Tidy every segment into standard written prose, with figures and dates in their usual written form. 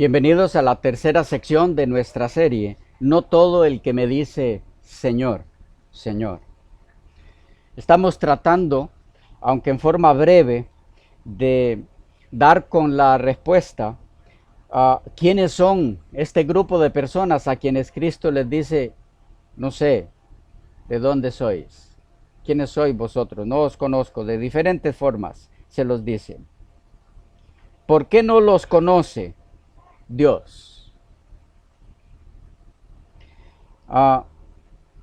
Bienvenidos a la tercera sección de nuestra serie, No todo el que me dice Señor, Señor. Estamos tratando, aunque en forma breve, de dar con la respuesta a quiénes son este grupo de personas a quienes Cristo les dice, no sé, ¿de dónde sois? ¿Quiénes sois vosotros? No os conozco. De diferentes formas se los dice. ¿Por qué no los conoce Dios?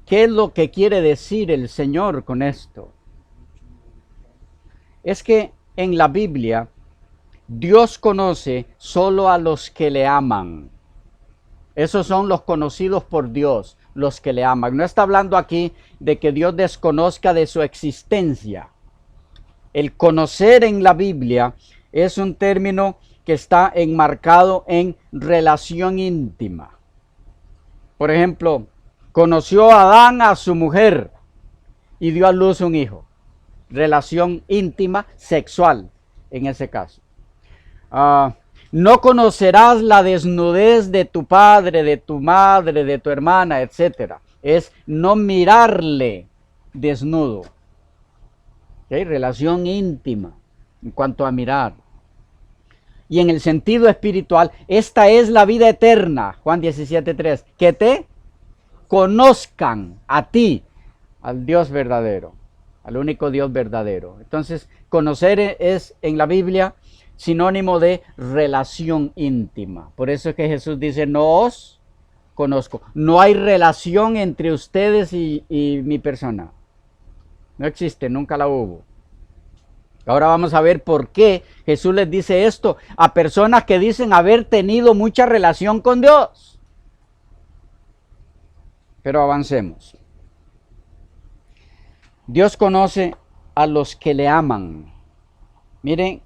¿Qué es lo que quiere decir el Señor con esto? Es que en la Biblia Dios conoce solo a los que le aman. Esos son los conocidos por Dios, los que le aman. No está hablando aquí de que Dios desconozca de su existencia. El conocer en la Biblia es un término que está enmarcado en relación íntima. Por ejemplo, conoció a Adán a su mujer y dio a luz un hijo. Relación íntima, sexual, en ese caso. No conocerás la desnudez de tu padre, de tu madre, de tu hermana, etc. Es no mirarle desnudo. ¿Okay? Relación íntima en cuanto a mirar. Y en el sentido espiritual, esta es la vida eterna, Juan 17:3, que te conozcan a ti, al Dios verdadero, al único Dios verdadero. Entonces, conocer es en la Biblia sinónimo de relación íntima. Por eso es que Jesús dice, no os conozco. No hay relación entre ustedes y mi persona. No existe, nunca la hubo. Ahora vamos a ver por qué Jesús les dice esto a personas que dicen haber tenido mucha relación con Dios. Pero avancemos. Dios conoce a los que le aman. Miren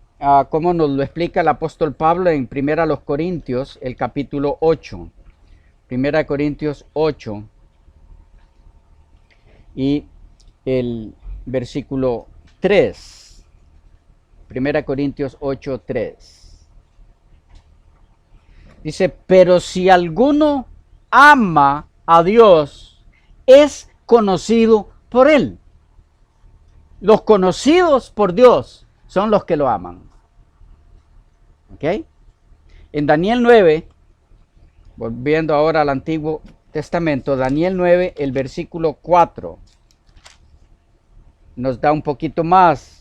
cómo nos lo explica el apóstol Pablo en 1 Corintios, el capítulo 8. 1 Corintios 8 y el versículo 3. 1 Corintios 8, 3. Dice, pero si alguno ama a Dios, es conocido por Él. Los conocidos por Dios son los que lo aman. ¿Ok? En Daniel 9, volviendo ahora al Antiguo Testamento, Daniel 9, el versículo 4, nos da un poquito más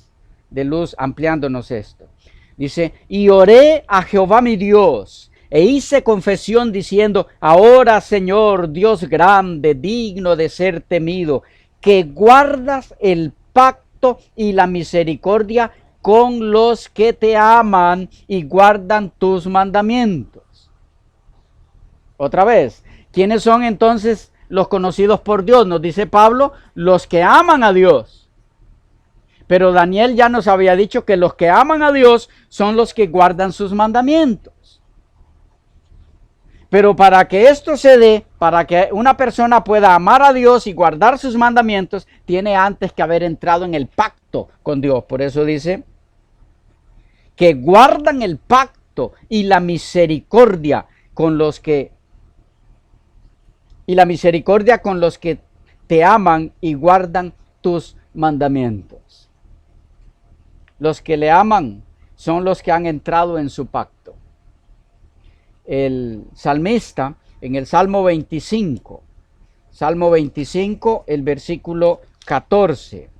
de luz ampliándonos esto. Dice, y oré a Jehová mi Dios, e hice confesión diciendo, ahora Señor, Dios grande, digno de ser temido, que guardas el pacto y la misericordia con los que te aman y guardan tus mandamientos. Otra vez, ¿quiénes son entonces los conocidos por Dios? Nos dice Pablo, los que aman a Dios. Pero Daniel ya nos había dicho que los que aman a Dios son los que guardan sus mandamientos. Pero para que esto se dé, para que una persona pueda amar a Dios y guardar sus mandamientos, tiene antes que haber entrado en el pacto con Dios. Por eso dice que guardan el pacto y la misericordia con los que te aman y guardan tus mandamientos. Los que le aman son los que han entrado en su pacto. El salmista en el Salmo 25, el versículo 14,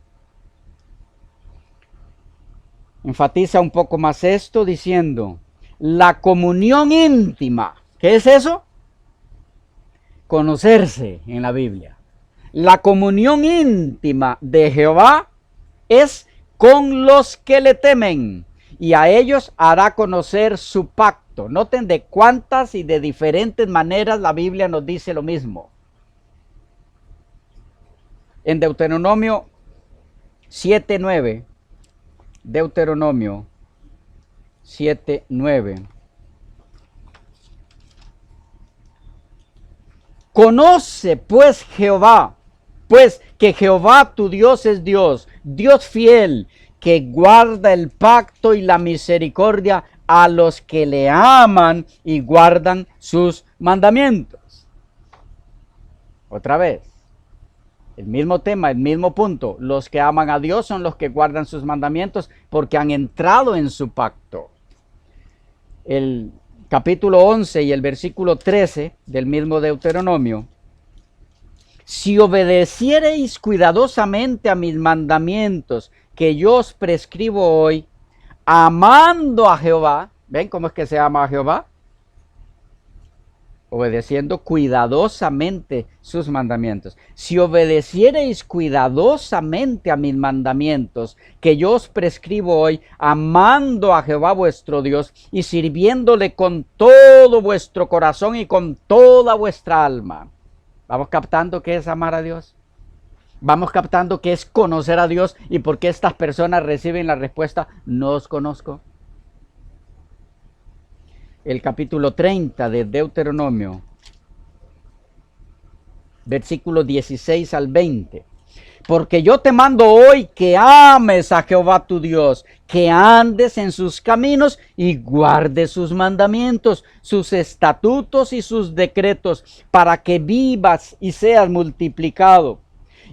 enfatiza un poco más esto diciendo, la comunión íntima, ¿qué es eso? Conocerse en la Biblia. La comunión íntima de Jehová es con los que le temen, y a ellos hará conocer su pacto. Noten de cuántas y de diferentes maneras la Biblia nos dice lo mismo. En Deuteronomio 7:9, Deuteronomio 7:9. Conoce pues Jehová, pues que Jehová tu Dios es Dios, Dios fiel, que guarda el pacto y la misericordia a los que le aman y guardan sus mandamientos. Otra vez, el mismo tema, el mismo punto. Los que aman a Dios son los que guardan sus mandamientos porque han entrado en su pacto. El capítulo 11 y el versículo 13 del mismo Deuteronomio. Si obedeciereis cuidadosamente a mis mandamientos que yo os prescribo hoy, amando a Jehová. ¿Ven cómo es que se ama a Jehová? Obedeciendo cuidadosamente sus mandamientos. Si obedeciereis cuidadosamente a mis mandamientos que yo os prescribo hoy, amando a Jehová vuestro Dios y sirviéndole con todo vuestro corazón y con toda vuestra alma. ¿Vamos captando qué es amar a Dios? ¿Vamos captando qué es conocer a Dios y por qué estas personas reciben la respuesta, no os conozco? El capítulo 30 de Deuteronomio, versículos 16 al 20. Porque yo te mando hoy que ames a Jehová tu Dios, que andes en sus caminos y guardes sus mandamientos, sus estatutos y sus decretos, para que vivas y seas multiplicado.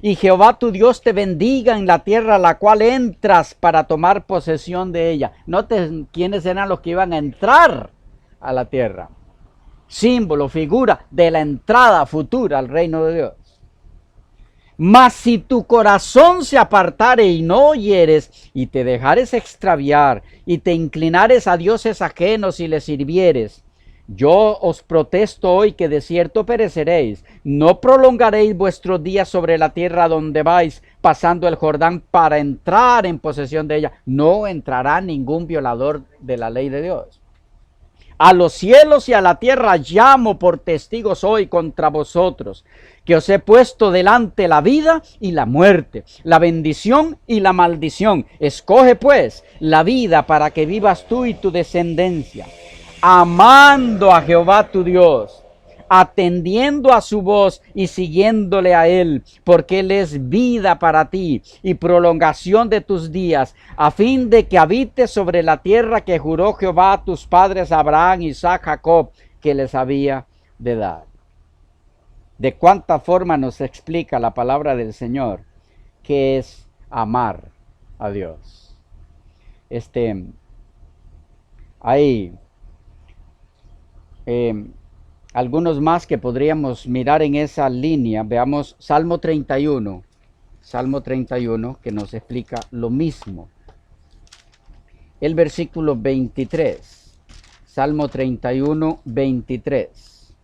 Y Jehová tu Dios te bendiga en la tierra a la cual entras para tomar posesión de ella. Noten quiénes eran los que iban a entrar a la tierra. Símbolo, figura de la entrada futura al reino de Dios. Mas si tu corazón se apartare y no oyeres, y te dejares extraviar, y te inclinares a dioses ajenos y les sirvieres, yo os protesto hoy que de cierto pereceréis. No prolongaréis vuestros días sobre la tierra donde vais, pasando el Jordán para entrar en posesión de ella. No entrará ningún violador de la ley de Dios. A los cielos y a la tierra llamo por testigos hoy contra vosotros, que os he puesto delante la vida y la muerte, la bendición y la maldición. Escoge pues la vida para que vivas tú y tu descendencia, amando a Jehová tu Dios, atendiendo a su voz y siguiéndole a él, porque él es vida para ti y prolongación de tus días, a fin de que habites sobre la tierra que juró Jehová a tus padres Abraham, Isaac, Jacob, que les había de dar. De cuánta forma nos explica la palabra del Señor que es amar a Dios. Hay algunos más que podríamos mirar en esa línea. Veamos Salmo 31, que nos explica lo mismo. El versículo 23, Salmo 31, 23.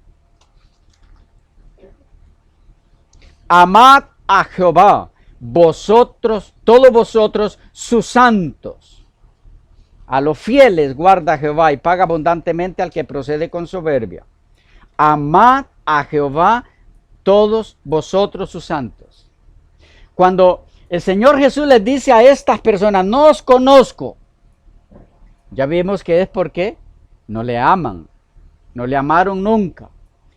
Amad a Jehová, vosotros, todos vosotros, sus santos. A los fieles guarda Jehová y paga abundantemente al que procede con soberbia. Amad a Jehová, todos vosotros sus santos. Cuando el Señor Jesús les dice a estas personas, no os conozco, ya vimos que es porque no le aman, no le amaron nunca.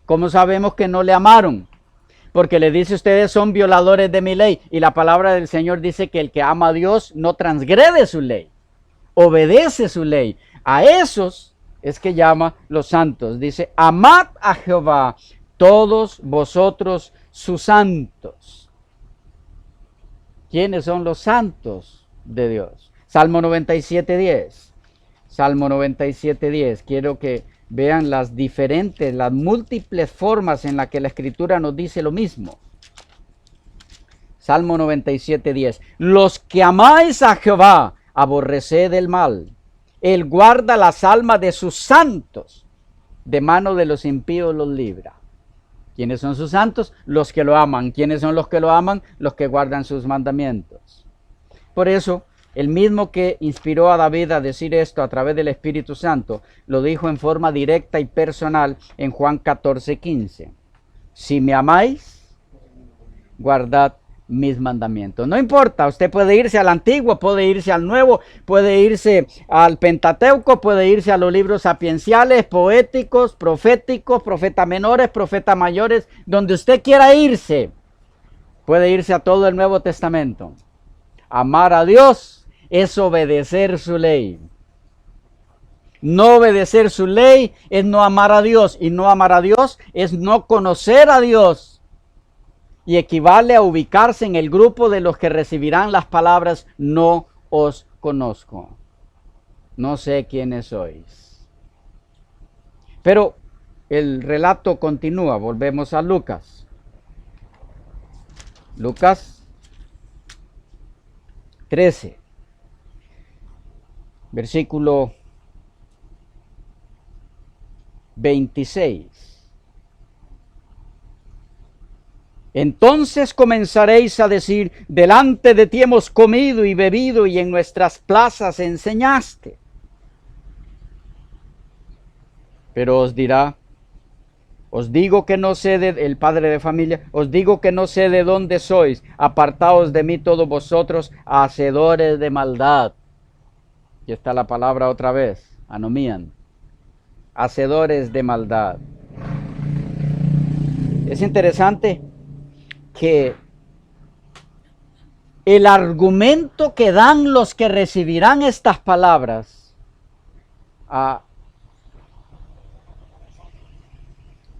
¿Cómo sabemos que no le amaron? Porque le dice, ustedes son violadores de mi ley. Y la palabra del Señor dice que el que ama a Dios no transgrede su ley, obedece su ley. A esos es que llama los santos. Dice, amad a Jehová, todos vosotros sus santos. ¿Quiénes son los santos de Dios? Salmo 97:10. Salmo 97:10. Quiero que vean las diferentes, las múltiples formas en las que la Escritura nos dice lo mismo. Salmo 97:10. Los que amáis a Jehová, aborreced el mal. Él guarda las almas de sus santos, de mano de los impíos los libra. ¿Quiénes son sus santos? Los que lo aman. ¿Quiénes son los que lo aman? Los que guardan sus mandamientos. Por eso, el mismo que inspiró a David a decir esto a través del Espíritu Santo, lo dijo en forma directa y personal en Juan 14:15. Si me amáis, guardad mis mandamientos. No importa, usted puede irse al Antiguo, puede irse al Nuevo, puede irse al Pentateuco, puede irse a los libros sapienciales, poéticos, proféticos, profetas menores, profetas mayores, donde usted quiera irse. Puede irse a todo el Nuevo Testamento. Amar a Dios es obedecer su ley. No obedecer su ley es no amar a Dios, y no amar a Dios es no conocer a Dios. Y equivale a ubicarse en el grupo de los que recibirán las palabras no os conozco. No sé quiénes sois. Pero el relato continúa. Volvemos a Lucas. Lucas 13, versículo 26. Entonces comenzaréis a decir, delante de ti hemos comido y bebido y en nuestras plazas enseñaste. Pero os dirá, os digo que no sé el padre de familia, os digo que no sé de dónde sois, apartaos de mí todos vosotros, hacedores de maldad. Aquí está la palabra otra vez, anomían, hacedores de maldad. Es interesante que el argumento que dan los que recibirán estas palabras,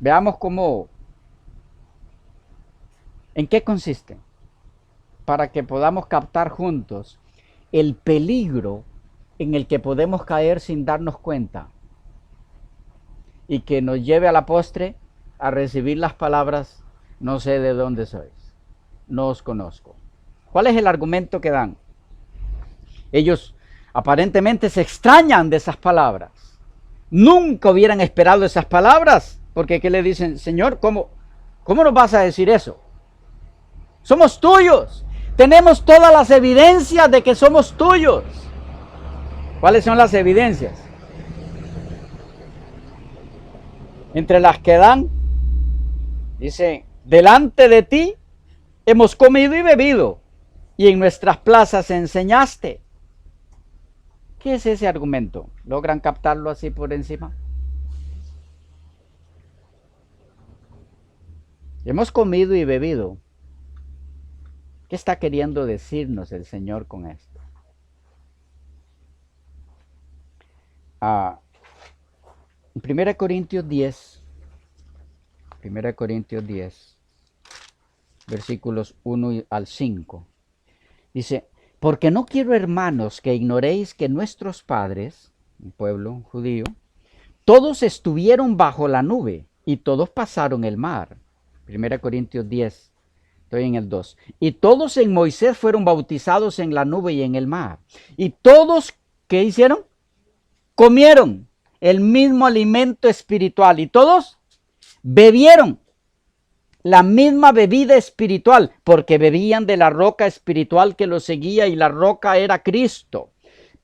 veamos cómo, en qué consiste, para que podamos captar juntos el peligro en el que podemos caer sin darnos cuenta y que nos lleve a la postre a recibir las palabras, no sé de dónde sois, no os conozco. ¿Cuál es el argumento que dan? Ellos aparentemente se extrañan de esas palabras. Nunca hubieran esperado esas palabras, porque ¿qué le dicen? Señor, ¿cómo nos vas a decir eso? Somos tuyos. Tenemos todas las evidencias de que somos tuyos. ¿Cuáles son las evidencias? Entre las que dan, dice, delante de ti hemos comido y bebido, y en nuestras plazas enseñaste. ¿Qué es ese argumento? ¿Logran captarlo así por encima? Hemos comido y bebido. ¿Qué está queriendo decirnos el Señor con esto? En 1 Corintios 10, versículos 1 al 5, dice, porque no quiero, hermanos, que ignoréis que nuestros padres, un pueblo judío, todos estuvieron bajo la nube y todos pasaron el mar. 1 Corintios 10, estoy en el 2. Y todos en Moisés fueron bautizados en la nube y en el mar. Y todos, ¿qué hicieron? Comieron el mismo alimento espiritual. Y todos bebieron la misma bebida espiritual, porque bebían de la roca espiritual que los seguía, y la roca era Cristo.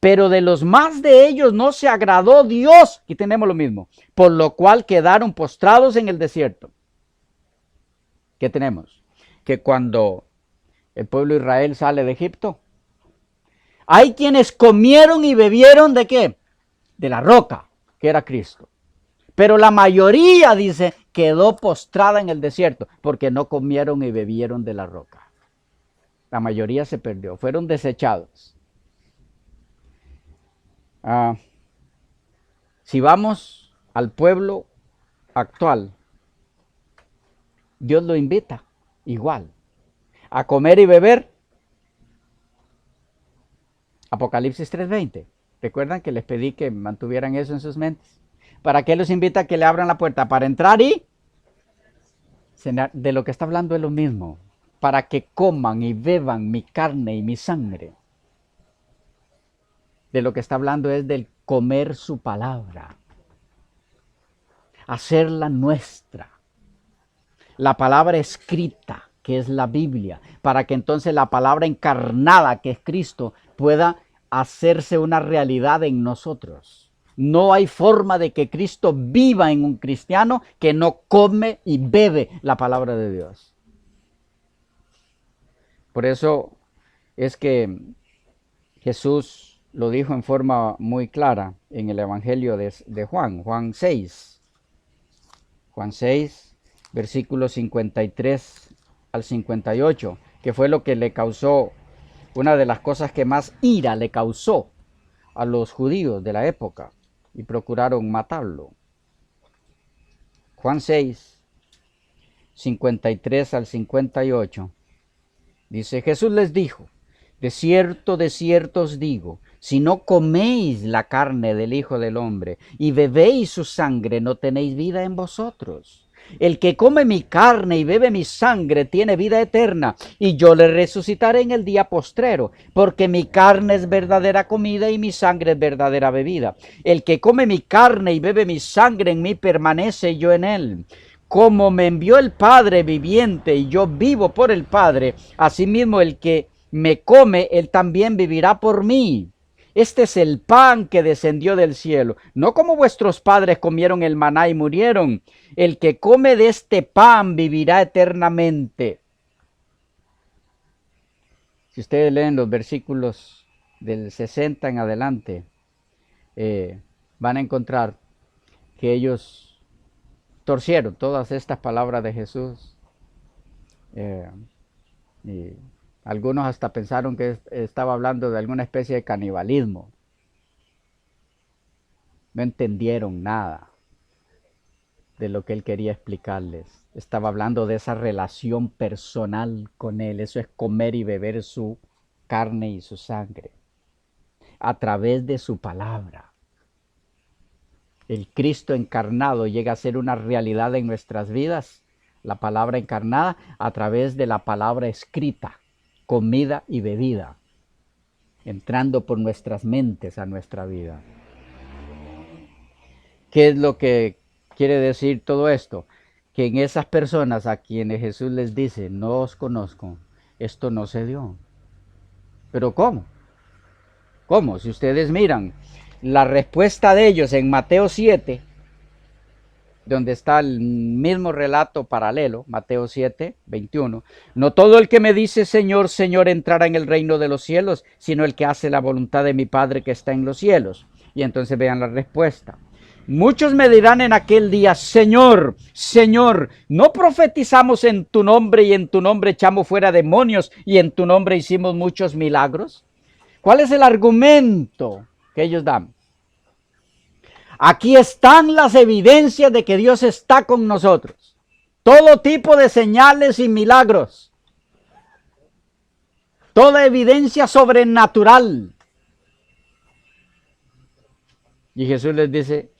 Pero de los más de ellos no se agradó Dios. Aquí tenemos lo mismo. Por lo cual quedaron postrados en el desierto. ¿Qué tenemos? Que cuando el pueblo de Israel sale de Egipto, hay quienes comieron y bebieron ¿de qué? De la roca, que era Cristo. Pero la mayoría, dice, quedó postrada en el desierto, porque no comieron y bebieron de la roca. La mayoría se perdió, fueron desechados. Si vamos al pueblo actual, Dios lo invita igual a comer y beber. Apocalipsis 3:20. ¿Recuerdan que les pedí que mantuvieran eso en sus mentes? ¿Para qué los invita a que le abran la puerta? Para entrar y cenar. De lo que está hablando es lo mismo. Para que coman y beban mi carne y mi sangre. De lo que está hablando es del comer su palabra. Hacerla nuestra. La palabra escrita, que es la Biblia, para que entonces la palabra encarnada, que es Cristo, pueda hacerse una realidad en nosotros. No hay forma de que Cristo viva en un cristiano que no come y bebe la palabra de Dios. Por eso es que Jesús lo dijo en forma muy clara en el Evangelio de Juan 6. Juan 6, versículos 53 al 58, que fue lo que le causó, una de las cosas que más ira le causó a los judíos de la época. y procuraron matarlo. Juan 6, 53 al 58. Dice, Jesús les dijo, de cierto os digo, si no coméis la carne del Hijo del Hombre y bebéis su sangre, no tenéis vida en vosotros. El que come mi carne y bebe mi sangre tiene vida eterna, y yo le resucitaré en el día postrero, porque mi carne es verdadera comida y mi sangre es verdadera bebida. El que come mi carne y bebe mi sangre en mí permanece y yo en él. Como me envió el Padre viviente y yo vivo por el Padre, asimismo el que me come, él también vivirá por mí. Este es el pan que descendió del cielo, no como vuestros padres comieron el maná y murieron. El que come de este pan vivirá eternamente. Si ustedes leen los versículos del 60 en adelante, van a encontrar que ellos torcieron todas estas palabras de Jesús. Y algunos hasta pensaron que estaba hablando de alguna especie de canibalismo. No entendieron nada de lo que él quería explicarles. Estaba hablando de esa relación personal con él. Eso es comer y beber su carne y su sangre a través de su palabra. El Cristo encarnado llega a ser una realidad en nuestras vidas. La palabra encarnada a través de la palabra escrita, comida y bebida, entrando por nuestras mentes a nuestra vida. ¿Qué es lo que quiere decir todo esto? Que en esas personas a quienes Jesús les dice, no os conozco, esto no se dio. ¿Pero cómo? ¿Cómo? Si ustedes miran la respuesta de ellos en Mateo 7, donde está el mismo relato paralelo, Mateo 7, 21. No todo el que me dice Señor, Señor entrará en el reino de los cielos, sino el que hace la voluntad de mi Padre que está en los cielos. Y entonces vean la respuesta. Muchos me dirán en aquel día, Señor, Señor, ¿no profetizamos en tu nombre y en tu nombre echamos fuera demonios y en tu nombre hicimos muchos milagros? ¿Cuál es el argumento que ellos dan? Aquí están las evidencias de que Dios está con nosotros. Todo tipo de señales y milagros. Toda evidencia sobrenatural. Y Jesús les dice,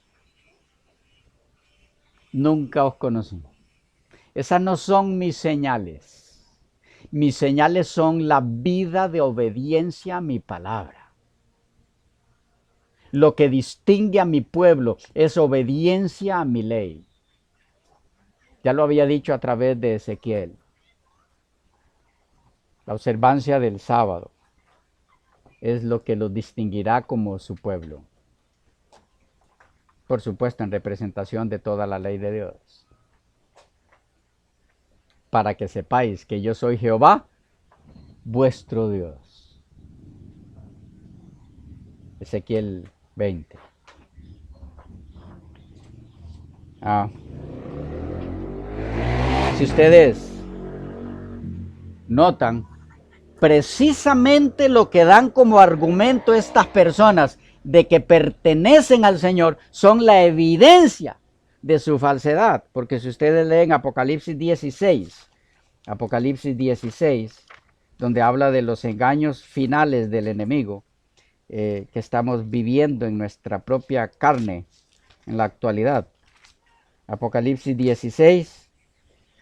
nunca os conocí. Esas no son mis señales. Mis señales son la vida de obediencia a mi palabra. Lo que distingue a mi pueblo es obediencia a mi ley. Ya lo había dicho a través de Ezequiel. La observancia del sábado es lo que los distinguirá como su pueblo. Por supuesto, en representación de toda la ley de Dios. Para que sepáis que yo soy Jehová, vuestro Dios. Ezequiel 20. Si ustedes notan, precisamente lo que dan como argumento estas personas de que pertenecen al Señor son la evidencia de su falsedad. Porque si ustedes leen Apocalipsis 16, donde habla de los engaños finales del enemigo, que estamos viviendo en nuestra propia carne en la actualidad. Apocalipsis 16,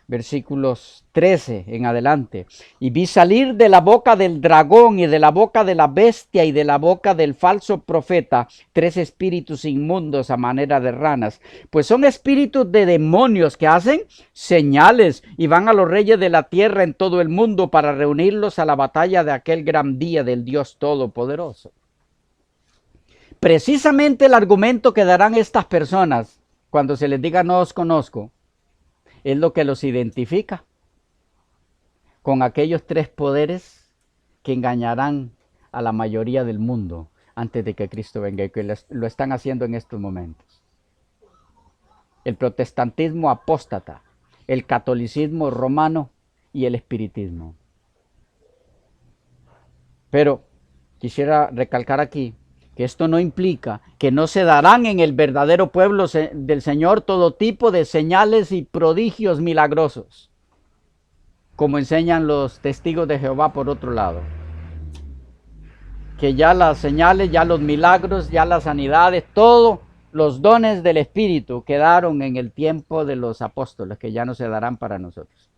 versículos 13 en adelante. Y vi salir de la boca del dragón y de la boca de la bestia y de la boca del falso profeta 3 espíritus inmundos a manera de ranas, pues son espíritus de demonios que hacen señales y van a los reyes de la tierra en todo el mundo para reunirlos a la batalla de aquel gran día del Dios Todopoderoso. Precisamente el argumento que darán estas personas cuando se les diga no os conozco es lo que los identifica con aquellos 3 poderes que engañarán a la mayoría del mundo antes de que Cristo venga, y que lo están haciendo en estos momentos. El protestantismo apóstata, el catolicismo romano y el espiritismo. Pero quisiera recalcar aquí que esto no implica que no se darán en el verdadero pueblo del Señor todo tipo de señales y prodigios milagrosos, como enseñan los testigos de Jehová por otro lado. Que ya las señales, ya los milagros, ya las sanidades, todos los dones del Espíritu quedaron en el tiempo de los apóstoles, que ya no se darán para nosotros.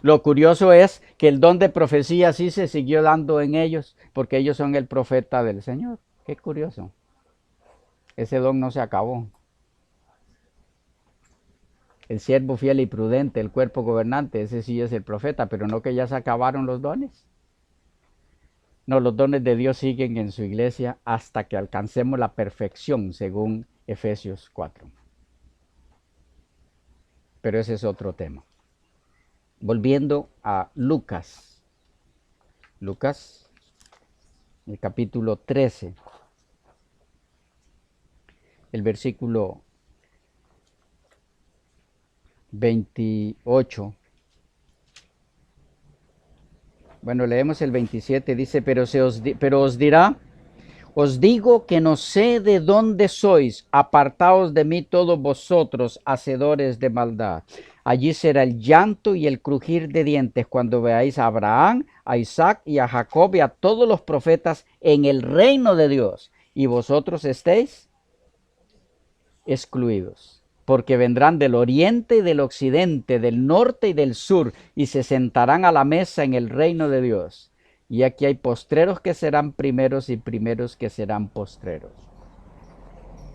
Lo curioso es que el don de profecía sí se siguió dando en ellos, porque ellos son el profeta del Señor. Qué curioso. Ese don no se acabó. El siervo fiel y prudente, el cuerpo gobernante, ese sí es el profeta, pero no que ya se acabaron los dones. No, los dones de Dios siguen en su iglesia hasta que alcancemos la perfección, según Efesios 4. Pero ese es otro tema. Volviendo a Lucas. Lucas, el capítulo 13, el versículo 28. Bueno, leemos el 27, dice, pero os dirá, os digo que no sé de dónde sois, apartaos de mí todos vosotros, hacedores de maldad. Allí será el llanto y el crujir de dientes cuando veáis a Abraham, a Isaac y a Jacob y a todos los profetas en el reino de Dios, y vosotros estéis excluidos. Porque vendrán del oriente y del occidente, del norte y del sur, y se sentarán a la mesa en el reino de Dios. Y aquí hay postreros que serán primeros y primeros que serán postreros.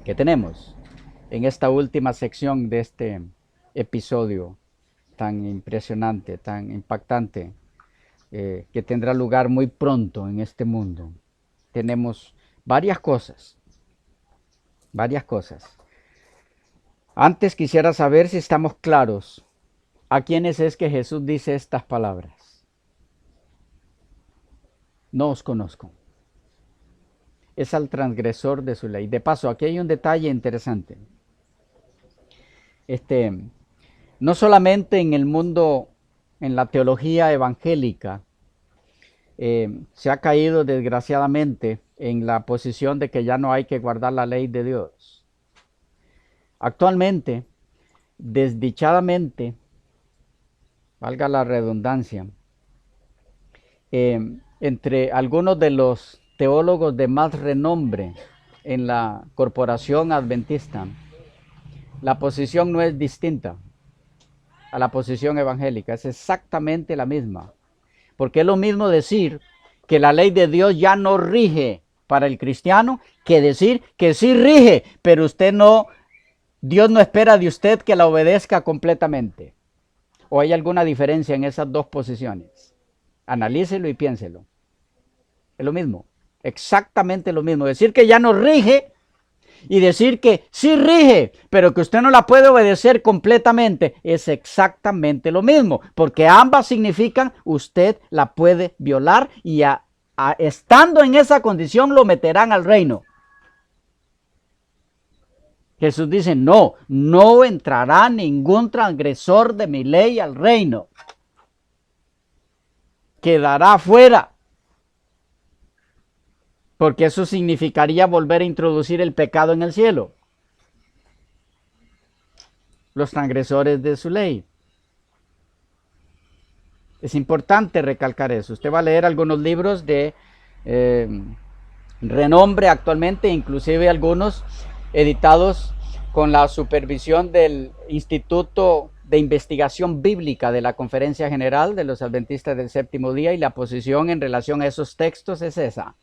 ¿Qué tenemos en esta última sección de este episodio tan impresionante, tan impactante, que tendrá lugar muy pronto en este mundo? Tenemos varias cosas. Antes quisiera saber si estamos claros a quiénes es que Jesús dice estas palabras. No os conozco. Es al transgresor de su ley. De paso, aquí hay un detalle interesante. No solamente en el mundo, en la teología evangélica, se ha caído desgraciadamente en la posición de que ya no hay que guardar la ley de Dios. Actualmente, desdichadamente, valga la redundancia, entre algunos de los teólogos de más renombre en la corporación adventista, la posición no es distinta a la posición evangélica, es exactamente la misma. Porque es lo mismo decir que la ley de Dios ya no rige para el cristiano que decir que sí rige, pero Dios no espera de usted que la obedezca completamente. ¿O hay alguna diferencia en esas dos posiciones? Analícelo y piénselo. Es lo mismo, exactamente lo mismo. Decir que ya no rige y decir que sí rige, pero que usted no la puede obedecer completamente, es exactamente lo mismo, porque ambas significan usted la puede violar y estando en esa condición lo meterán al reino. Jesús dice, no entrará ningún transgresor de mi ley al reino. Quedará fuera. Porque eso significaría volver a introducir el pecado en el cielo. Los transgresores de su ley. Es importante recalcar eso. Usted va a leer algunos libros de renombre actualmente, inclusive algunos editados con la supervisión del Instituto de Investigación Bíblica de la Conferencia General de los Adventistas del Séptimo Día, y la posición en relación a esos textos es esa.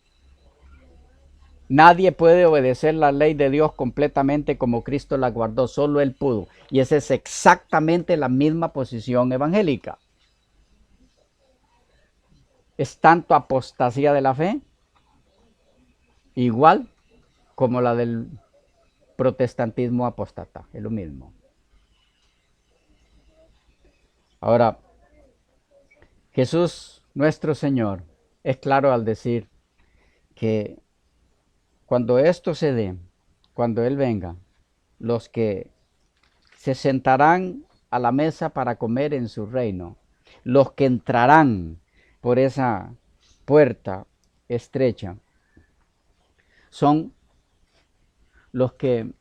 Nadie puede obedecer la ley de Dios completamente como Cristo la guardó, solo Él pudo. Y esa es exactamente la misma posición evangélica. Es tanto apostasía de la fe, igual como la del protestantismo apóstata, es lo mismo. Ahora, Jesús, nuestro Señor, es claro al decir que cuando esto se dé, cuando Él venga, los que se sentarán a la mesa para comer en su reino, los que entrarán por esa puerta estrecha, son los que,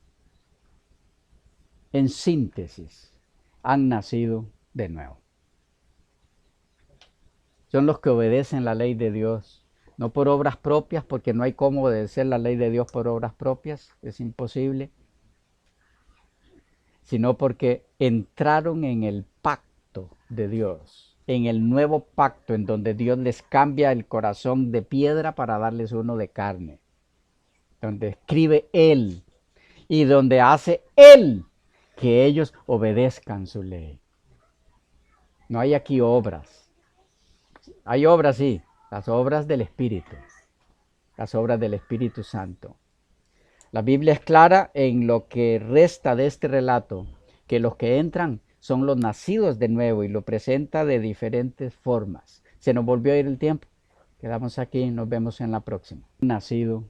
en síntesis, han nacido de nuevo. Son los que obedecen la ley de Dios, no por obras propias, porque no hay cómo obedecer la ley de Dios por obras propias, es imposible, sino porque entraron en el pacto de Dios, en el nuevo pacto en donde Dios les cambia el corazón de piedra para darles uno de carne, donde escribe Él y donde hace Él que ellos obedezcan su ley. No hay aquí obras. Hay obras, sí, las obras del Espíritu, las obras del Espíritu Santo. La Biblia es clara en lo que resta de este relato, que los que entran son los nacidos de nuevo y lo presenta de diferentes formas. Se nos volvió a ir el tiempo. Quedamos aquí, nos vemos en la próxima. Nacido